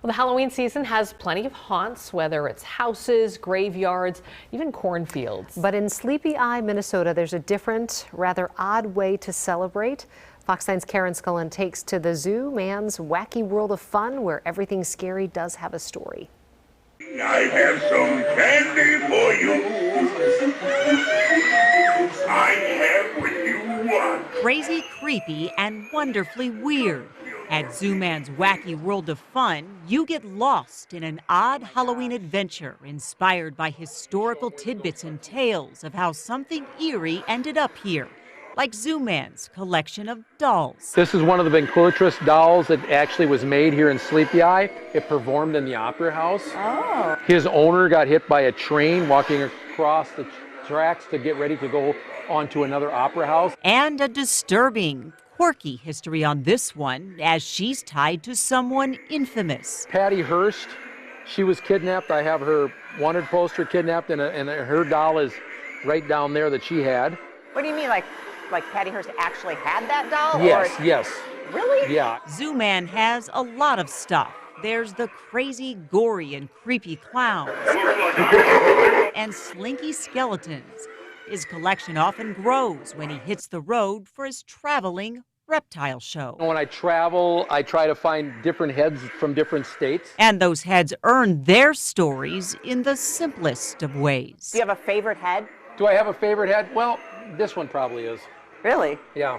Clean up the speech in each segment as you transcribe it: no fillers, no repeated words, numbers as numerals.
Well, the Halloween season has plenty of haunts, whether it's houses, graveyards, even cornfields. But in Sleepy Eye, Minnesota, there's a different, rather odd way to celebrate. Fox 9's Karen Scullen takes to the Zoo Man's Wacky World of Fun, where everything scary does have a story. I have some candy for you. I have what you want. Crazy, creepy, and wonderfully weird. At Zoo Man's Wacky World of Fun, you get lost in an odd Halloween adventure inspired by historical tidbits and tales of how something eerie ended up here, like Zoo Man's collection of dolls. This is one of the ventriloquist dolls that actually was made here in Sleepy Eye. It performed in the Opera House. Oh. His owner got hit by a train walking across the tracks to get ready to go onto another opera house. And a disturbing, quirky history on this one, as she's tied to someone infamous. Patty Hearst, she was kidnapped. I have her wanted poster kidnapped, and her doll is right down there that she had. What do you mean, like Patty Hearst actually had that doll? Yes, or... yes. Really? Yeah. Zoo Man has a lot of stuff. There's the crazy, gory, and creepy clowns and slinky skeletons. His collection often grows when he hits the road for his traveling reptile show. When I travel, I try to find different heads from different states. And those heads earn their stories in the simplest of ways. Do you have a favorite head? Do I have a favorite head? Well, this one probably is. Really? Yeah.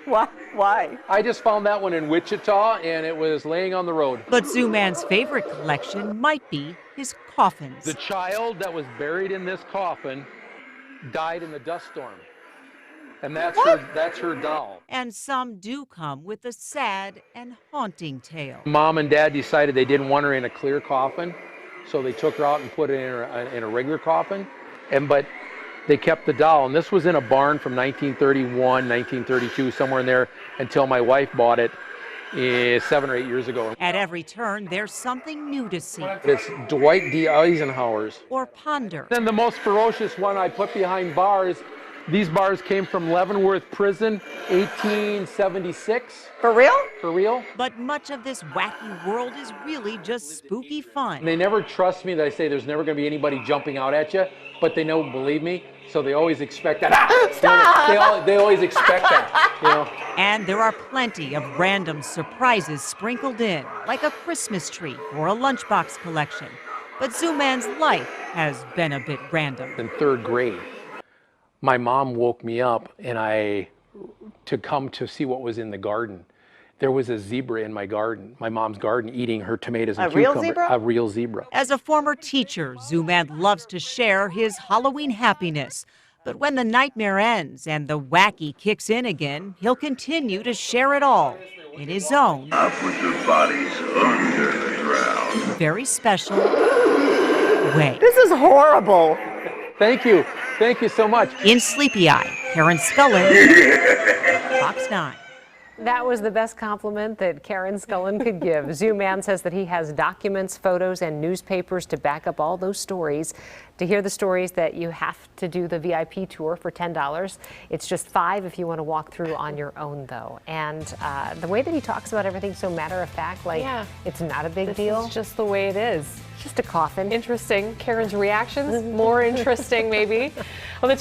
Why? I just found that one in Wichita, and it was laying on the road. But Zoo Man's favorite collection might be his coffins. The child that was buried in this coffin died in the dust storm. And that's her doll. And some do come with a sad and haunting tale. Mom and Dad decided they didn't want her in a clear coffin, so they took her out and put her in a regular coffin. But they kept the doll, and this was in a barn from 1931, 1932, somewhere in there, until my wife bought it 7 or 8 years ago. At every turn, there's something new to see. It's Dwight D. Eisenhower's. Or ponder. Then the most ferocious one I put behind bars. These bars came from Leavenworth Prison, 1876. For real? For real. But much of this wacky world is really just spooky fun. They never trust me that I say there's never going to be anybody jumping out at you, but they don't believe me, so they always expect that. Stop! They always expect that, you know. And there are plenty of random surprises sprinkled in, like a Christmas tree or a lunchbox collection. But Zoo Man's life has been a bit random. In 3rd grade, my mom woke me up to come to see what was in the garden. There was a zebra in my garden, my mom's garden, eating her tomatoes and cucumbers. A real zebra? A real zebra. As a former teacher, Zoo Man loves to share his Halloween happiness. But when the nightmare ends and the wacky kicks in again, he'll continue to share it all in his own I put the bodies underground. very special way. This is horrible. Thank you. Thank you so much. In Sleepy Eye, Karen Scullen, Fox 9. That was the best compliment that Karen Scullen could give. Zoo Man says that he has documents, photos, and newspapers to back up all those stories. To hear the stories that you have to do the VIP tour for $10. It's just $5 if you want to walk through on your own, though. And the way that he talks about everything so matter of fact, like it's not a big deal. It's just the way it is. Just a coffin. Interesting. Karen's reactions, more interesting maybe. Well, the